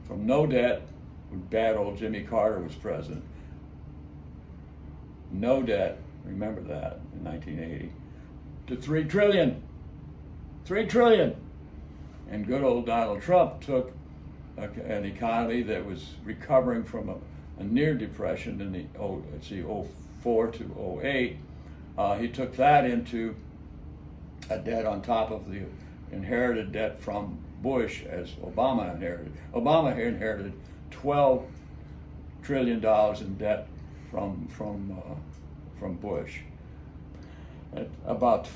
from no debt, when bad old Jimmy Carter was president, no debt, remember that, in 1980, to 3 trillion. 3 trillion. And good old Donald Trump took an economy that was recovering from a near depression in the 04 to 08. He took that into a debt on top of the inherited debt from Bush, as Obama inherited. Obama inherited $12 trillion in debt from Bush. At about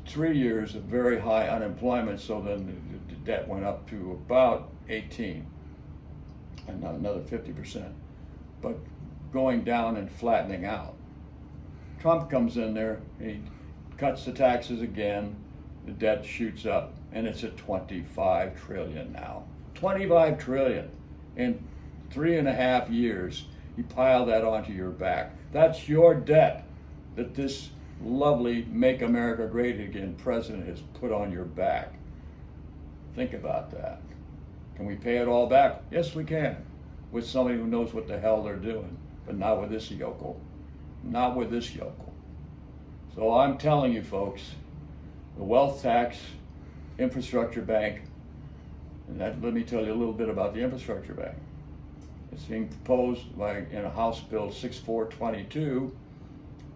3 years of very high unemployment, so then the debt went up to about 18, and another 50%, but going down and flattening out. Trump comes in there, he cuts the taxes again, the debt shoots up, and it's at 25 trillion now. 25 trillion. In 3.5 years, he piled that onto your back. That's your debt that this lovely Make America Great Again president has put on your back. Think about that. Can we pay it all back? Yes, we can, with somebody who knows what the hell they're doing, but not with this yokel. Not with this yokel. So I'm telling you folks, the wealth tax, infrastructure bank, and let me tell you a little bit about the infrastructure bank. It's being proposed in a House Bill 6422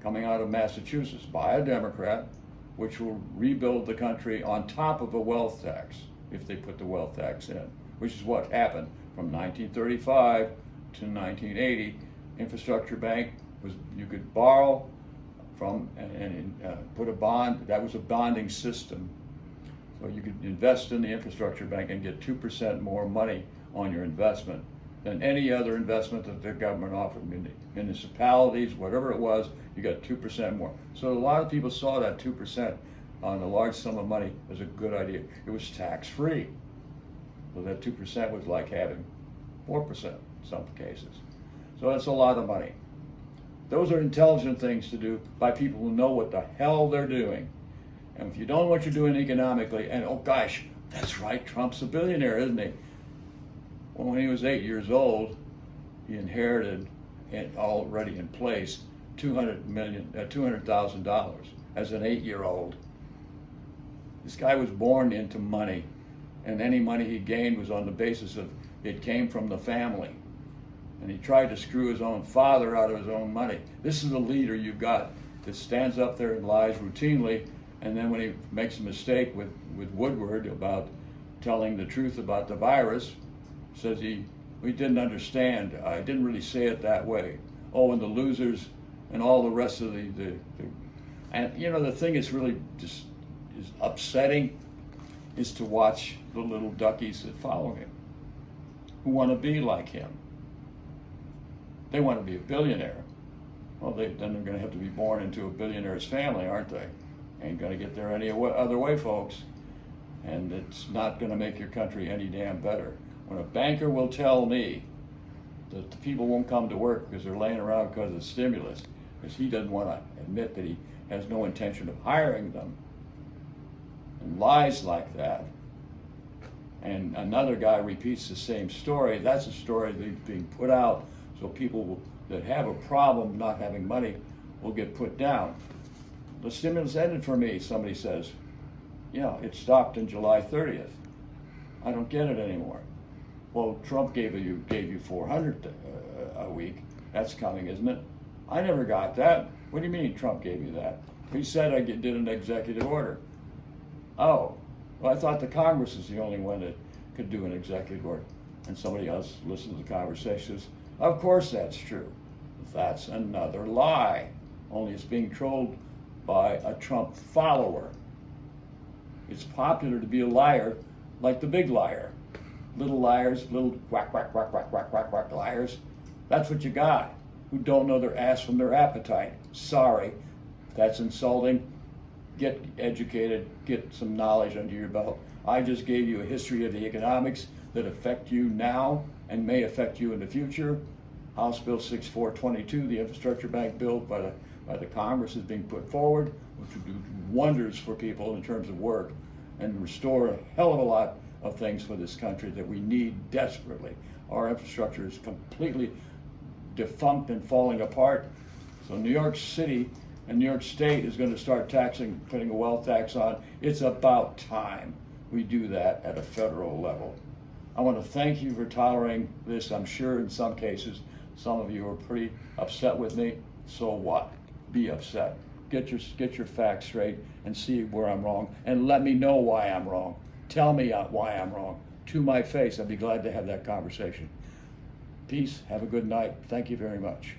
coming out of Massachusetts by a Democrat, which will rebuild the country on top of a wealth tax, if they put the wealth tax in, which is what happened from 1935 to 1980. Infrastructure bank was, you could borrow from and put a bond, that was a bonding system. So you could invest in the infrastructure bank and get 2% more money on your investment than any other investment that the government offered. Municipalities, whatever it was, you got 2% more. So a lot of people saw that 2% on a large sum of money as a good idea. It was tax-free. So that 2% was like having 4% in some cases. So that's a lot of money. Those are intelligent things to do by people who know what the hell they're doing. And if you don't know what you're doing economically, and oh gosh, that's right, Trump's a billionaire, isn't he? Well, when he was 8 years old, he inherited, already in place, $200,000 as an 8-year-old. This guy was born into money, and any money he gained was on the basis of it came from the family. And he tried to screw his own father out of his own money. This is the leader you've got that stands up there and lies routinely, and then when he makes a mistake with Woodward about telling the truth about the virus, says we didn't understand. I didn't really say it that way. Oh, and the losers and all the rest of and you know, the thing is really just is upsetting is to watch the little duckies that follow him, who want to be like him. They want to be a billionaire. Well, then they're going to have to be born into a billionaire's family, aren't they? Ain't going to get there any other way, folks. And it's not going to make your country any damn better. When a banker will tell me that the people won't come to work because they're laying around because of stimulus, because he doesn't want to admit that he has no intention of hiring them, and lies like that, and another guy repeats the same story, that's a story that's being put out so people that have a problem not having money will get put down. The stimulus ended for me, somebody says. Yeah, it stopped on July 30th. I don't get it anymore. Well, Trump gave you 400 a week. That's coming, isn't it? I never got that. What do you mean Trump gave you that? He said I did an executive order. Oh, well, I thought the Congress is the only one that could do an executive order. And somebody else listened to the conversations. Of course that's true. That's another lie. Only it's being trolled by a Trump follower. It's popular to be a liar like the big liar. Little liars, little quack, quack, quack, quack, quack, quack, quack liars. That's what you got, who don't know their ass from their appetite. Sorry, if that's insulting. Get educated, get some knowledge under your belt. I just gave you a history of the economics that affect you now and may affect you in the future. House Bill 6422, the infrastructure bank bill by the Congress, is being put forward, which will do wonders for people in terms of work and restore a hell of a lot of things for this country that we need desperately. Our infrastructure is completely defunct and falling apart. So New York City and New York State is going to start putting a wealth tax on. It's about time we do that at a federal level. I want to thank you for tolerating this. I'm sure in some cases, some of you are pretty upset with me. So what? Be upset. Get your facts straight and see where I'm wrong, and let me know why I'm wrong. Tell me why I'm wrong. To my face, I'd be glad to have that conversation. Peace. Have a good night. Thank you very much.